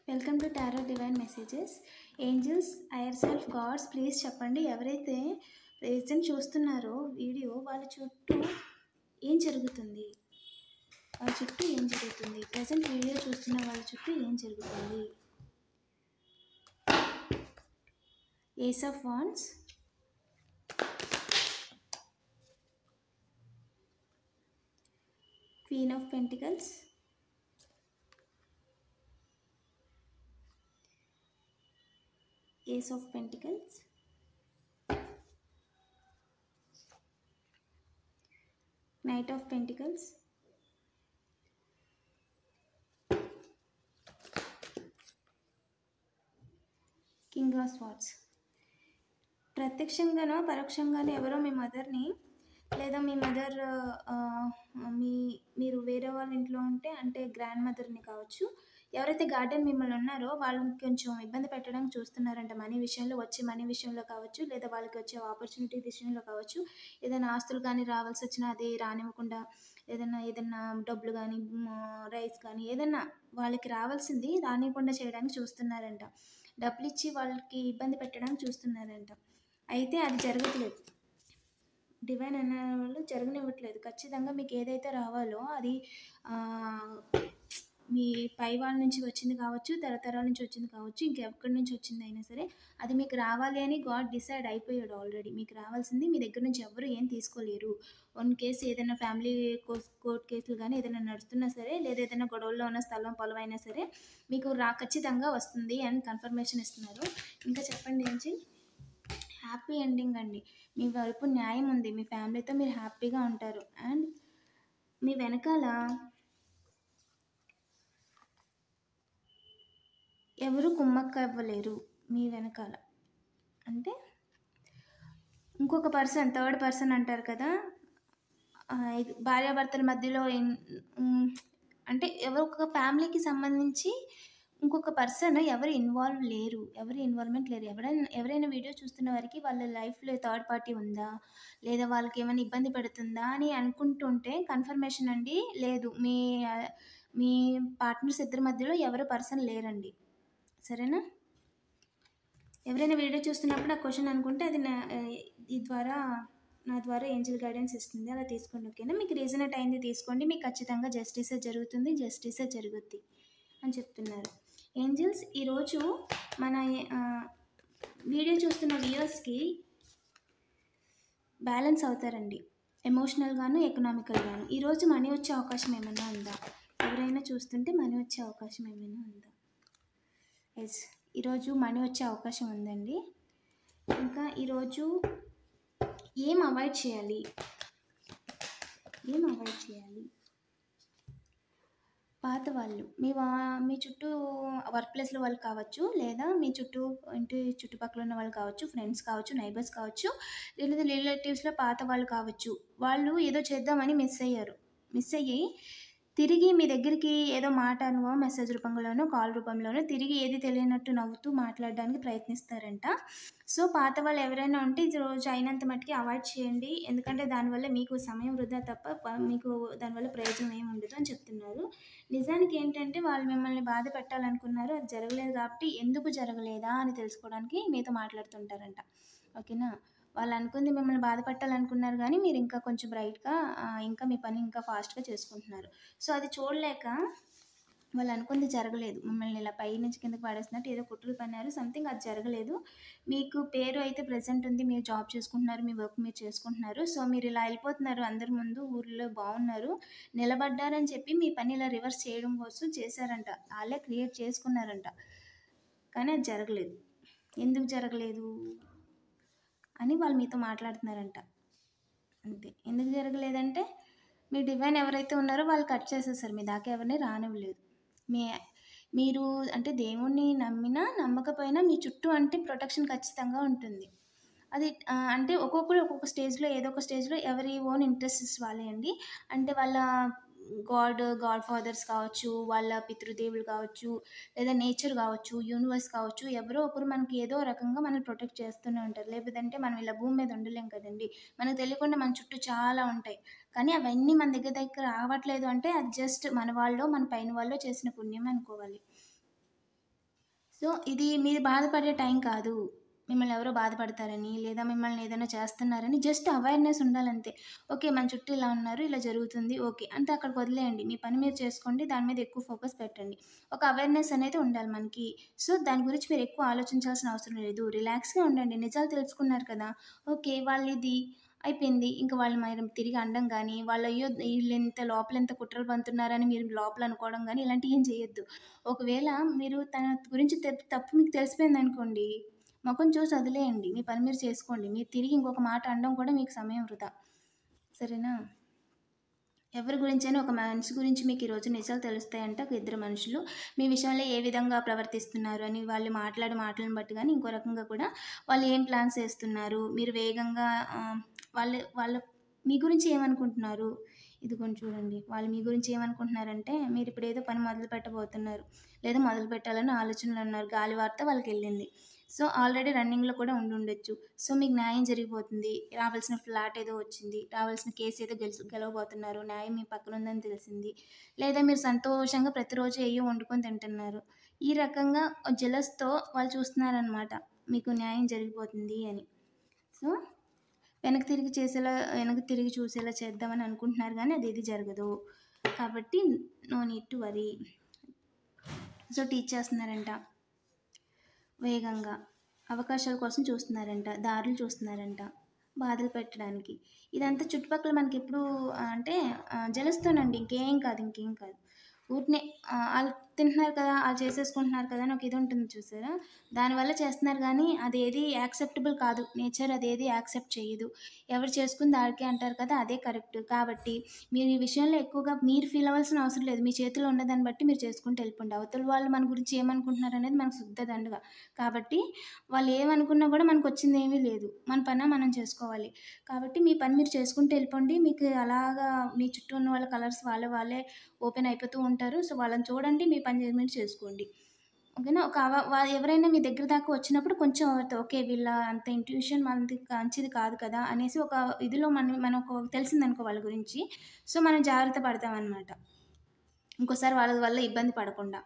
Welcome to tarot divine messages. Angels, higher self, gods, please చెప్పండి. ఎవరైతే present చూస్తున్నారో video, వాళ్ళ చుట్టూ ఏం జరుగుతుంది? ప్రెజెంట్ వీడియో చూస్తున్న వాళ్ళ చుట్టూ ఏం జరుగుతుంది? Ace of wands, queen of pentacles, Ace of Pentacles, Knight of Pentacles, King of Swords. ప్రత్యక్షంగానో పరోక్షంగానో ఎవరో మీ మదర్ని లేదా మీ మదర్ మీరు వేరే వాళ్ళ ఇంట్లో ఉంటే, అంటే గ్రాండ్ మదర్ని కావచ్చు, ఎవరైతే గార్డెన్ మిమ్మల్ని ఉన్నారో వాళ్ళని కొంచెం ఇబ్బంది పెట్టడానికి చూస్తున్నారంట. మనీ విషయంలో కావచ్చు, లేదా వాళ్ళకి వచ్చే ఆపర్చునిటీ విషయంలో కావచ్చు. ఏదైనా ఆస్తులు కానీ రావాల్సి వచ్చినా అది రానివ్వకుండా, ఏదైనా డబ్బులు కానీ, రైస్ కానీ, ఏదైనా వాళ్ళకి రావాల్సింది రానివ్వకుండా చేయడానికి చూస్తున్నారంట. డబ్బులు ఇచ్చి వాళ్ళకి ఇబ్బంది పెట్టడానికి చూస్తున్నారంట. అయితే అది జరగట్లేదు. డివైన్ అనే వాళ్ళు జరగనివ్వట్లేదు. ఖచ్చితంగా మీకు ఏదైతే రావాలో అది మీ పై వాళ్ళ నుంచి వచ్చింది కావచ్చు, తరతరాల నుంచి వచ్చింది కావచ్చు, ఇంకెక్కడి నుంచి వచ్చింది అయినా సరే అది మీకు రావాలి అని గాడ్ డిసైడ్ అయిపోయాడు ఆల్రెడీ. మీకు రావాల్సింది మీ దగ్గర నుంచి ఎవరు ఏం తీసుకోలేరు. వన్ కేసు ఏదైనా ఫ్యామిలీ కోర్ట్ కేసులు కానీ ఏదైనా నడుస్తున్నా సరే, లేదా ఏదైనా గొడవల్లో ఉన్న స్థలం పొలం అయినా సరే మీకు ఖచ్చితంగా వస్తుంది అని కన్ఫర్మేషన్ ఇస్తున్నారు. ఇంకా చెప్పండి ఏంటి? హ్యాపీ ఎండింగ్ అండి. మీ వైపు న్యాయం ఉంది. మీ ఫ్యామిలీతో మీరు హ్యాపీగా ఉంటారు. అండ్ మీ వెనకాల ఎవరు కుమ్మక్క అవ్వలేరు. మీ వెనకాల అంటే ఇంకొక పర్సన్, థర్డ్ పర్సన్ అంటారు కదా, భార్యాభర్తల మధ్యలో అంటే ఎవరు ఒక ఫ్యామిలీకి సంబంధించి ఇంకొక పర్సన్ ఎవరు ఇన్వాల్వ్మెంట్ లేరు. ఎవరైనా వీడియో చూస్తున్న వారికి వాళ్ళ లైఫ్లో థర్డ్ పార్టీ ఉందా, లేదా వాళ్ళకి ఏమైనా ఇబ్బంది పెడుతుందా అని అనుకుంటుంటే కన్ఫర్మేషన్ అండి, లేదు. మీ పార్ట్నర్స్ ఇద్దరి మధ్యలో ఎవరు పర్సన్ లేరండి. సరేనా? ఎవరైనా వీడియో చూస్తున్నప్పుడు ఆ క్వశ్చన్ అనుకుంటే అది నా ద్వారా ఏంజల్ గైడెన్స్ ఇస్తుంది, అలా తీసుకోండి. ఓకేనా? మీకు రీజనెట్ అయింది తీసుకోండి. మీకు ఖచ్చితంగా జస్టిసే జరుగుతుంది, జస్టిసే జరుగుద్ది అని చెప్తున్నారు ఏంజల్స్. ఈరోజు మన వీడియో చూస్తున్న వ్యూవర్స్కి బ్యాలెన్స్ అవుతారండి, ఎమోషనల్గాను ఎకనామికల్గాను. ఈరోజు మనీ వచ్చే అవకాశం ఏమైనా ఉందా? ఎవరైనా చూస్తుంటే మనీ వచ్చే అవకాశం ఏమైనా ఉందా? ఎస్, ఈరోజు మనీ వచ్చే అవకాశం ఉందండి. ఇంకా ఈరోజు ఏం అవాయిడ్ చేయాలి? పాత వాళ్ళు మీ చుట్టూ వర్క్ ప్లేస్లో వాళ్ళు కావచ్చు, లేదా మీ ఇంటి చుట్టుపక్కల ఉన్న వాళ్ళు కావచ్చు, ఫ్రెండ్స్ కావచ్చు, నైబర్స్ కావచ్చు, లేదా రిలేటివ్స్లో పాత వాళ్ళు కావచ్చు. వాళ్ళు ఏదో చేద్దామని మిస్ అయ్యి తిరిగి మీ దగ్గరికి ఏదో మాట అనువో మెసేజ్ రూపంలోనో కాల్ రూపంలోనో తిరిగి ఏది తెలియనట్టు నవ్వుతూ మాట్లాడడానికి ప్రయత్నిస్తారంట. సో పాత వాళ్ళు ఎవరైనా ఉంటే ఇది రోజు అయినంత మట్టుకి అవాయిడ్ చేయండి. ఎందుకంటే దానివల్ల మీకు సమయం వృధా తప్ప మీకు దానివల్ల ప్రయోజనం ఏమి ఉండదు అని చెప్తున్నారు. నిజానికి ఏంటంటే వాళ్ళు మిమ్మల్ని బాధ పెట్టాలనుకున్నారు, అది జరగలేదు కాబట్టి ఎందుకు జరగలేదా అని తెలుసుకోవడానికి మీతో మాట్లాడుతుంటారంట. ఓకేనా? వాళ్ళు అనుకుంది మిమ్మల్ని బాధపెట్టాలనుకున్నారు, కానీ మీరు ఇంకా కొంచెం బ్రైట్గా ఇంకా మీ పని ఇంకా ఫాస్ట్గా చేసుకుంటున్నారు. సో అది చూడలేక వాళ్ళు అనుకుంది జరగలేదు. మిమ్మల్ని ఇలా పై నుంచి కిందకి పడేసినట్టు ఏదో కుట్రలు పన్నారు, సంథింగ్ అది జరగలేదు. మీకు పేరు అయితే ప్రెజెంట్ ఉంది, మీరు జాబ్ చేసుకుంటున్నారు, మీ వర్క్ మీరు చేసుకుంటున్నారు. సో మీరు ఇలా వెళ్ళిపోతున్నారు, అందరి ముందు ఊర్లో బాగున్నారు, నిలబడ్డారని చెప్పి మీ పని ఇలా రివర్స్ చేయడం కోసం చేశారంట. వాళ్ళే క్రియేట్ చేసుకున్నారంట, కానీ అది జరగలేదు. ఎందుకు జరగలేదు అని వాళ్ళు మీతో మాట్లాడుతున్నారంట. అంతే. ఎందుకు జరగలేదంటే మీ డివైన్ ఎవరైతే ఉన్నారో వాళ్ళు కట్ చేసేసారు, మీ దాకా ఎవరిని రానివ్వలేదు. మీరు అంటే దేవుణ్ణి నమ్మినా నమ్మకపోయినా మీ చుట్టూ అంటే ప్రొటెక్షన్ ఖచ్చితంగా ఉంటుంది. అది అంటే ఒక్కొక్కరు ఒక్కొక్క స్టేజ్లో ఏదో ఒక స్టేజ్లో ఎవరి ఓన్ ఇంట్రెస్ట్స్ వాళ్ళే అండి. అంటే వాళ్ళ గాడ్ ఫాదర్స్ కావచ్చు, వాళ్ళ పితృదేవులు కావచ్చు, లేదా నేచర్ కావచ్చు, యూనివర్స్ కావచ్చు, ఎవరో ఒకరు మనకి ఏదో రకంగా మనల్ని ప్రొటెక్ట్ చేస్తూనే ఉంటారు. లేదంటే మనం ఇలా భూమి మీద ఉండలేం కదండి. మనకు తెలియకుండా మన చుట్టూ చాలా ఉంటాయి, కానీ అవన్నీ మన దగ్గర రావట్లేదు అంటే అది జస్ట్ మన పైన వాళ్ళు చేసిన పుణ్యం అనుకోవాలి. సో, ఇది మీరు బాధపడే టైం కాదు. మిమ్మల్ని ఎవరో బాధపడతారని, లేదా మిమ్మల్ని ఏదైనా చేస్తున్నారని జస్ట్ అవేర్‌నెస్ ఉండాలంతే. ఓకే. మన చుట్టూ ఇలా ఉన్నారు, ఇలా జరుగుతుంది. ఓకే. అంతే అక్కడికి వదిలేయండి. మీ పని మీరు చేసుకోండి. దాని మీద ఎక్కువ ఫోకస్ పెట్టండి. ఒక అవేర్‌నెస్ అనేది ఉండాలి మనకి. సో, దాని గురించి మీరు ఎక్కువ ఆలోచించాల్సిన అవసరం లేదు. రిలాక్స్‌గా ఉండండి. నిజాలు తెలుసుకున్నారు కదా! ఓకే. వాళ్ళిది అయిపోయింది. ఇంక వాళ్ళు మరి తిరిగి అనడం గానీ, వాళ్ళయ్యో! ఈళ్ళింత లోపలింత కుట్రలు పన్నుతున్నారని మీరు లోపల అనుకోవడం గానీ, ఇలాంటియేం చేయొద్దు. ఒకవేళ మీరు తన గురించి తప్పు మీకు తెలిసిపోయిందనుకోండి, మొఖం చూసి వదిలేయండి. మీ పని మీరు చేసుకోండి. మీరు తిరిగి ఇంకొక మాట అనడం కూడా మీకు సమయం వృధా. సరేనా? ఎవరి గురించైనా ఒక మనిషి గురించి మీకు ఈరోజు నిజాలు తెలుస్తాయంటే ఒక ఇద్దరు మనుషులు మీ విషయంలో ఏ విధంగా ప్రవర్తిస్తున్నారు అని వాళ్ళు మాట్లాడే మాటలను బట్టి గానీ, ఇంకో రకంగా కూడా వాళ్ళు ఏం ప్లాన్స్ ఏస్తున్నారు, మీరు వేగంగా వాళ్ళు మీ గురించి ఏమనుకుంటున్నారు, ఇదిగోండి చూడండి. వాళ్ళు మీ గురించి ఏమనుకుంటున్నారంటే, మీరిప్పుడేదో పని మొదలు పెట్టబోతున్నారు, లేదా మొదలు పెట్టాలని ఆలోచనలో ఉన్నారు. గాలి వార్త వాళ్ళకెళ్ళింది. సో, ఆల్రెడీ రన్నింగ్‌లో కూడా ఉండుండొచ్చు. సో, మీకు న్యాయం జరిగిపోతుంది. రావాల్సిన ఫ్లాట్ ఏదో వచ్చింది. రావాల్సిన కేస్ ఏదో గెలవబోతున్నారు. న్యాయం మీ పక్కన ఉందని తెలిసింది. లేదా మీరు సంతోషంగా ప్రతిరోజు ఏయ్యో వండుకొని తింటున్నారు. ఈ రకంగా జెలస్‌తో వాళ్ళు చూస్తున్నారనమాట. మీకు న్యాయం జరిగిపోతుంది అని. సో, వెనక్కి తిరిగి చూసేలా చేద్దామని అనుకుంటున్నారు గానీ, అదేది జరగదు. కాబట్టి no need to worry. So, teach చేస్తున్నారంట. వేగంగా. అవకాశాల కోసం చూస్తున్నారంట. దారులు చూస్తున్నారంట. బాధలు పెట్టడానికి. ఇదంతా చుట్టుపక్కల మనకెప్పుడూ అంటే జెలస్తోనండి. ఇంకేం కాదు. ఊరికనే ఆళ్ళు తింటున్నారు కదా! ఆళ్ళు చేసేసుకుంటున్నారు కదా! అని ఒక ఇది ఉంటుంది చూసారా? దానివల్ల చేస్తున్నారు గానీ, అదేది యాక్సెప్టబుల్ కాదు. నేచర్ అదేది యాక్సెప్ట్ చెయ్యదు. ఎవరు చేసుకుంది ఆడికే అంటారు కదా! అదే కరెక్ట్. కాబట్టి మీరు ఈ విషయంలో ఎక్కువగా మీరు ఫీల్ అవ్వాల్సిన అవసరం లేదు. మీ చేతిలో ఉన్నదాన్ని బట్టి మీరు చేసుకుంటూ వెళ్ళిపోండి. అవతల వాళ్ళు మన గురించి ఏమనుకుంటున్నారనేది మనకు శుద్ధ దండగ. కాబట్టి వాళ్ళు ఏమనుకున్నా గూడా మనకొచ్చిందేమీ లేదు. మన పని మనం చేసుకోవాలి. కాబట్టి మీ పని మీరు చేసుకుంటూ వెళ్ళిపోండి. మీకు అలాగా మీ చుట్టూ ఉన్న వాళ్ళ కలర్స్ వాళ్ళే ఓపెన్ అయిపోతూ ఉంటారు. సో, వాళ్ళని చూడండి. మీ పని మీరు చేసుకోండి. ఓకేనా? ఒక ఎవరైనా మీ దగ్గర దాకా వచ్చినప్పుడు కొంచెం ఓకే. వీళ్ళ అంత ఇంట్యూషన్ మనది మంచిది కాదు కదా! అనేసి ఒక ఇదిలో మనకు తెలిసిందనుకో వాళ్ళ గురించి. సో, మనం జాగ్రత్త పడతామనమాట. ఇంకోసారి వాళ్ళ వల్ల ఇబ్బంది పడకుండా.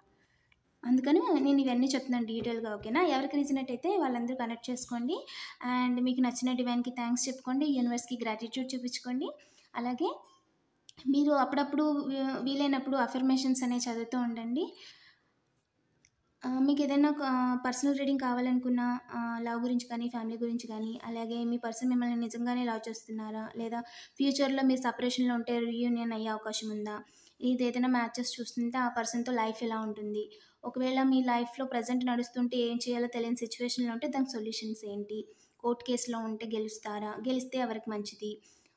అందుకని నేను ఇవన్నీ చెప్తున్నాను డీటెయిల్‌గా. ఓకేనా? ఎవరికి రీజనేట్ అయితే వాళ్ళందరూ కనెక్ట్ చేసుకోండి. అండ్ మీకు నచ్చిన డివైన్‌కి థాంక్స్ చెప్పుకోండి. యూనివర్స్‌కి గ్రాటిట్యూడ్ చూపించుకోండి. అలాగే మీరు అప్పుడప్పుడు వీలైనప్పుడు అఫర్మేషన్స్ అనేవి చదువుతూ ఉండండి. మీకేదైనా పర్సనల్ రీడింగ్ కావాలనుకున్నా లవ్ గురించి కానీ, ఫ్యామిలీ గురించి కానీ, అలాగే మీ పర్సన్ మిమ్మల్ని నిజంగానే లవ్ చేస్తున్నారా? లేదా ఫ్యూచర్‌లో మీరు సెపరేషన్‌లో ఉంటే రీయూనియన్ అయ్యే అవకాశం ఉందా? ఇదేదైనా మ్యాచెస్ చూస్తుంటే ఆ పర్సన్‌తో లైఫ్ ఎలా ఉంటుంది? ఒకవేళ మీ లైఫ్‌లో ప్రెజెంట్ నడుస్తుంటే ఏం చేయాలో తెలియని సిట్యుయేషన్‌లో ఉంటే దానికి సొల్యూషన్స్ ఏంటి? కోర్ట్ కేస్‌లో ఉంటే గెలుస్తారా? గెలిస్తే ఎవరికి మంచిది?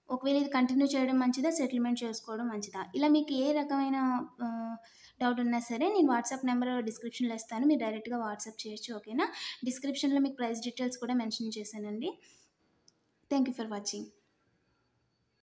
ఒకవేళ ఇది కంటిన్యూ చేయడం మంచిదా? సెటిల్‌మెంట్ చేసుకోవడం మంచిదా? ఇలా మీకు ఏ రకమైన ఆహ్, డౌట్ ఉన్నా సరే నేను వాట్సాప్ నెంబర్ డిస్క్రిప్షన్‌లో ఇస్తాను. మీరు డైరెక్ట్‌గా వాట్సాప్ చేయొచ్చు. ఓకేనా? డిస్క్రిప్షన్‌లో మీకు ప్రైస్ డీటెయిల్స్ కూడా మెన్షన్ చేశానండి. Thank you for watching.